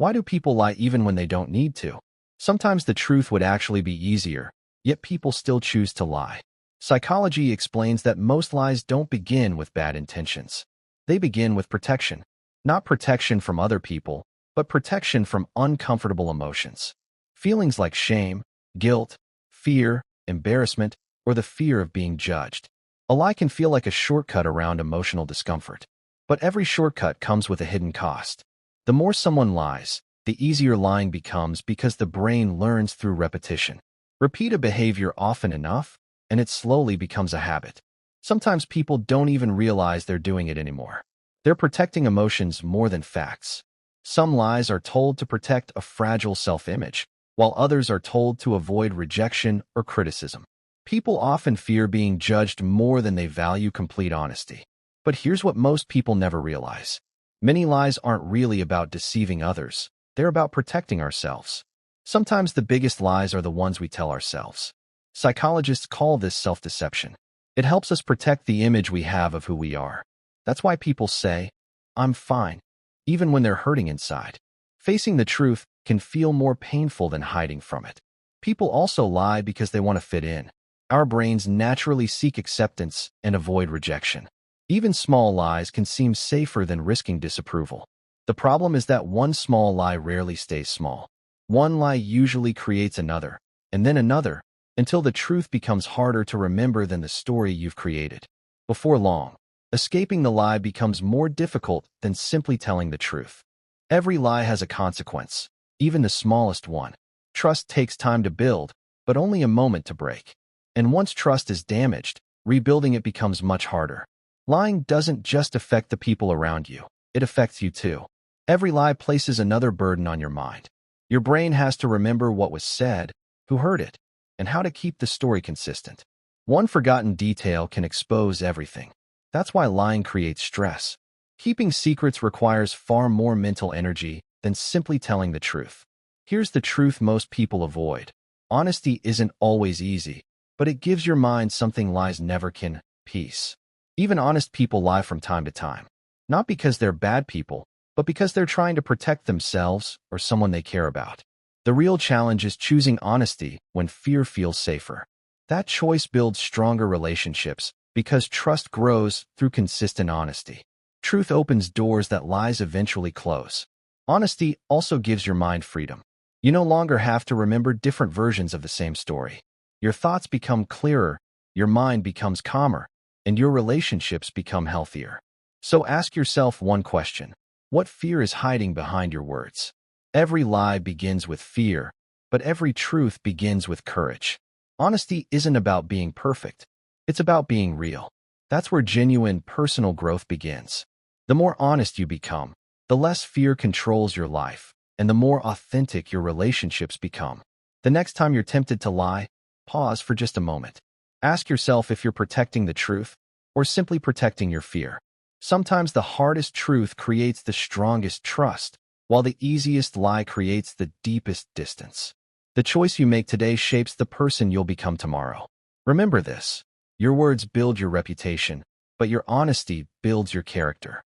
Why do people lie even when they don't need to? Sometimes the truth would actually be easier, yet people still choose to lie. Psychology explains that most lies don't begin with bad intentions. They begin with protection. Not protection from other people, but protection from uncomfortable emotions. Feelings like shame, guilt, fear, embarrassment, or the fear of being judged. A lie can feel like a shortcut around emotional discomfort. But every shortcut comes with a hidden cost. The more someone lies, the easier lying becomes because the brain learns through repetition. Repeat a behavior often enough, and it slowly becomes a habit. Sometimes people don't even realize they're doing it anymore. They're protecting emotions more than facts. Some lies are told to protect a fragile self-image, while others are told to avoid rejection or criticism. People often fear being judged more than they value complete honesty. But here's what most people never realize. Many lies aren't really about deceiving others. They're about protecting ourselves. Sometimes the biggest lies are the ones we tell ourselves. Psychologists call this self-deception. It helps us protect the image we have of who we are. That's why people say, "I'm fine," even when they're hurting inside. Facing the truth can feel more painful than hiding from it. People also lie because they want to fit in. Our brains naturally seek acceptance and avoid rejection. Even small lies can seem safer than risking disapproval. The problem is that one small lie rarely stays small. One lie usually creates another, and then another, until the truth becomes harder to remember than the story you've created. Before long, escaping the lie becomes more difficult than simply telling the truth. Every lie has a consequence, even the smallest one. Trust takes time to build, but only a moment to break. And once trust is damaged, rebuilding it becomes much harder. Lying doesn't just affect the people around you, it affects you too. Every lie places another burden on your mind. Your brain has to remember what was said, who heard it, and how to keep the story consistent. One forgotten detail can expose everything. That's why lying creates stress. Keeping secrets requires far more mental energy than simply telling the truth. Here's the truth most people avoid. Honesty isn't always easy, but it gives your mind something lies never can: peace. Even honest people lie from time to time. Not because they're bad people, but because they're trying to protect themselves or someone they care about. The real challenge is choosing honesty when fear feels safer. That choice builds stronger relationships because trust grows through consistent honesty. Truth opens doors that lies eventually close. Honesty also gives your mind freedom. You no longer have to remember different versions of the same story. Your thoughts become clearer, your mind becomes calmer, and your relationships become healthier. So ask yourself one question: what fear is hiding behind your words? Every lie begins with fear, but every truth begins with courage. Honesty isn't about being perfect. It's about being real. That's where genuine personal growth begins. The more honest you become, the less fear controls your life, and the more authentic your relationships become. The next time you're tempted to lie, pause for just a moment. Ask yourself if you're protecting the truth or simply protecting your fear. Sometimes the hardest truth creates the strongest trust, while the easiest lie creates the deepest distance. The choice you make today shapes the person you'll become tomorrow. Remember this: your words build your reputation, but your honesty builds your character.